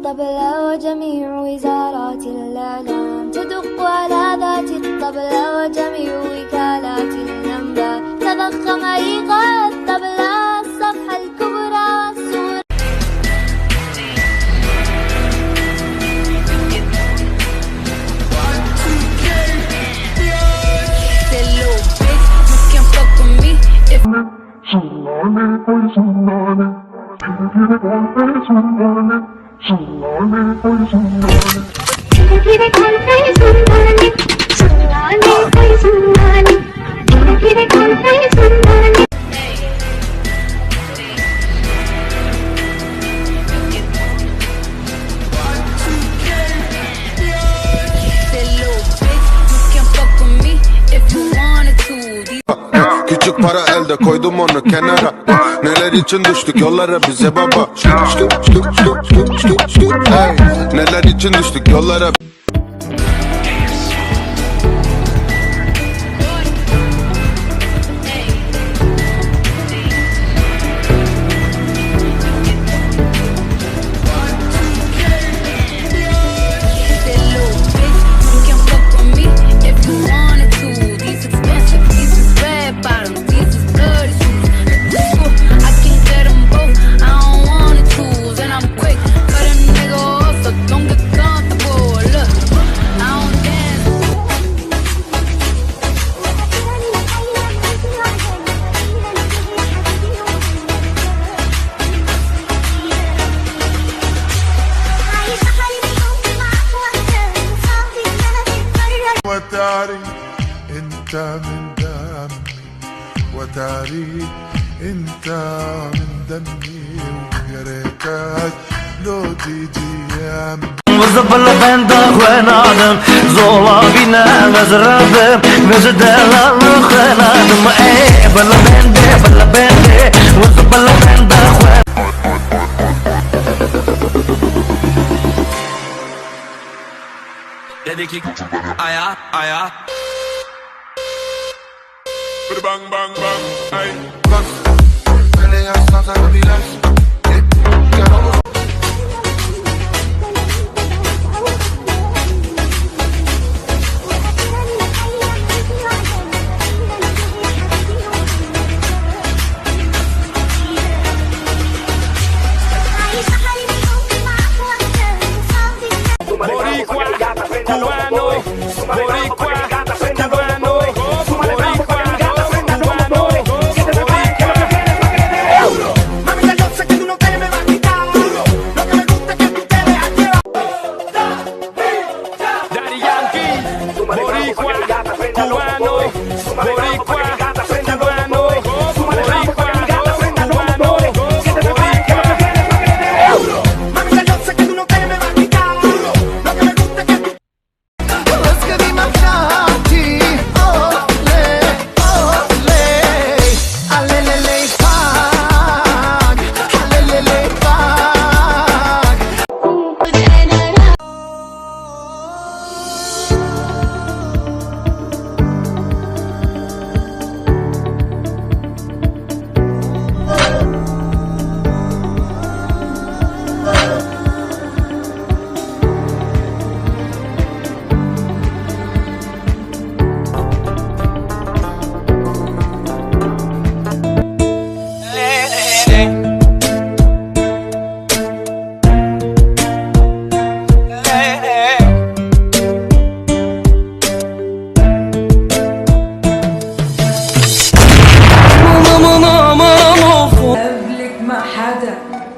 الطبلة وجميع وزارات الإعلام تدق على ذات الطبلة وجميع وكالات الأنباء تضخم إيقاع الطبلة الصفحة الكبرى والصورة. Küçük para elde koydum onu kenara. Neler için düştük yollara bize baba. Hey, neler için düştük yollara. وتاري انت من دمي وتاري انت من دمي ويا ريتك لو تيجي يمي وزبل بند خوانادم زولا بينا مزربم مزدل خوانادم اي بل بند وزبل بند خوان Dedi ki aya aya bang bang bang ay Bas, peleas nazabilas.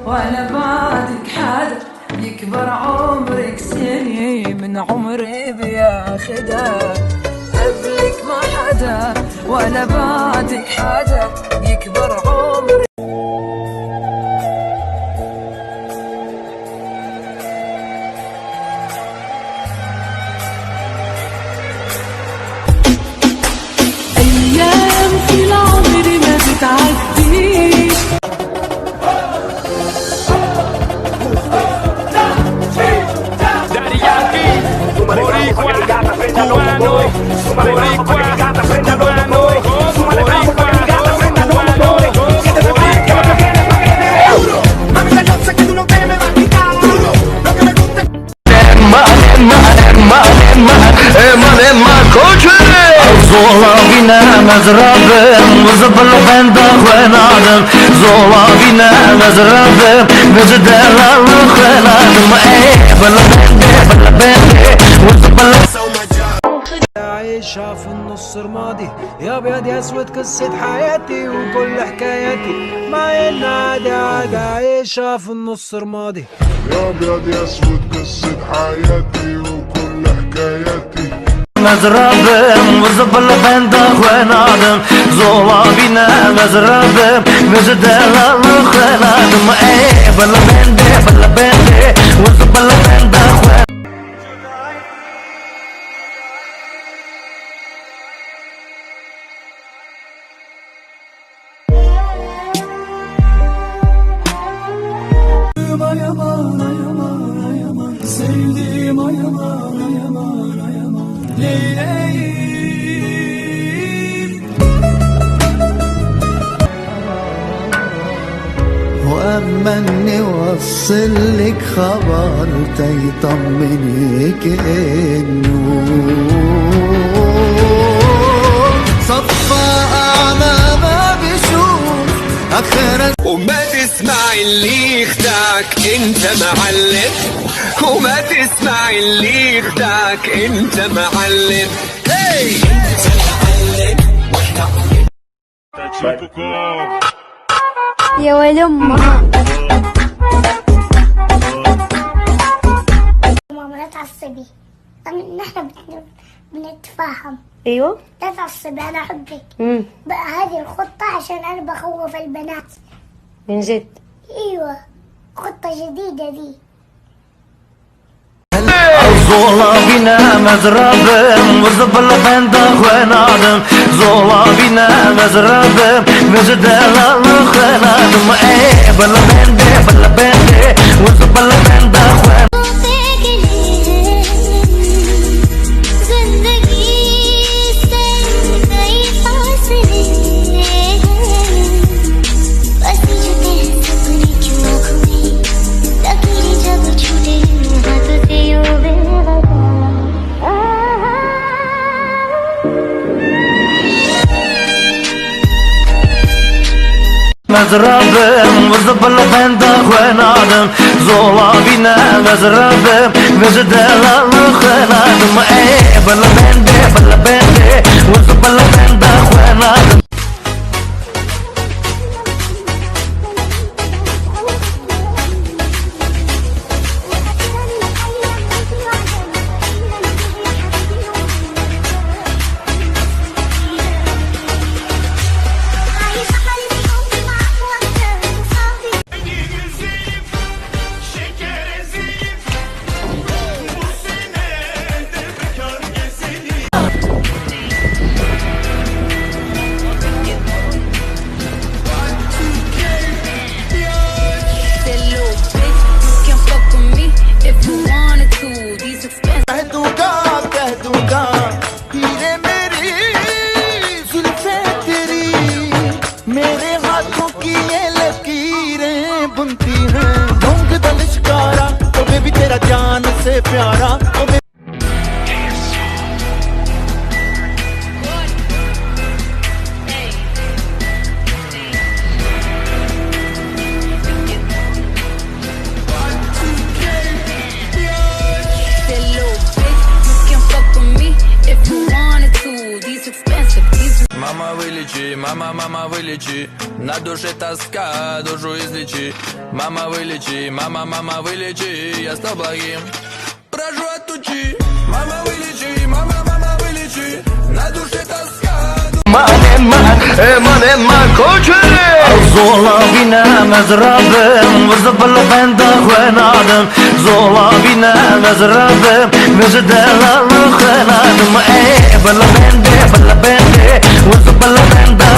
ولا بعدك حدا يكبر عمرك سنين من عمري بياخدها قبلك ما حدا ولا بعدك حدا يكبر عمري. أيام في العمر ما بتعديش Mami, yo sé que tú no te me vas a quitar. Lo que مزرابم وزبل بند خوانادم زولا بينا مزرابم بزدلال خوانادم بلا بند وزبل عايشها في النص رمادي يا ابيض يا اسود قصة حياتي وكل حكاياتي مع ان عادي عايشها في النص رمادي يا ابيض يا اسود قصة حياتي وكل حكاياتي مزرابم وزبل بند خوانادم زولا بينا مزرابم بزدلال خوانادم بلا بند وزبل بند خوانادم Ay aman ay aman ay aman sevdiğim ay aman ay aman ay aman Leyla'yım واما اني اوصل لك خبر تيطمنك انه صفى اعمى ما بشوف اخرا وما تسمع اللي يخدعك انت معلم وما تسمع اللي يخدعك انت معلم هي انت معلم واحنا يا ولد امها. ماما لا تعصبي، نحن بنتفاهم. ايوه لا تعصبي انا احبك. بقى هذه الخطة عشان انا بخوف البنات. من جد. ايوه خطة جديدة دي. زولا بينا مزرابم وزبل بند خوانادم زولا بينا مزرابم بزدلال خوانادم بلا بند وزبل بند خوانادم مزرابم وزبل بند خوانادم زولا بينا مزرابم بزدلال خوانادم بلا بند وزبل بند خوانادم मेरे हाथों की ये लकीरें बुनती हैं ढूंढ दलिशकारा तो बेबी तेरा जान से प्यारा Мама, вылечи, на душе тоска, душу излечи. Мама, вылечи, мама, вылечи, я стал благим, прошу отучи. Мама, вылечи, мама, вылечи, на душе тоска. eman ko'chiri zola bina mazrabim vizbal banda khonadim zola bina mazrabim vizdalal khonadim bala bende vizbal banda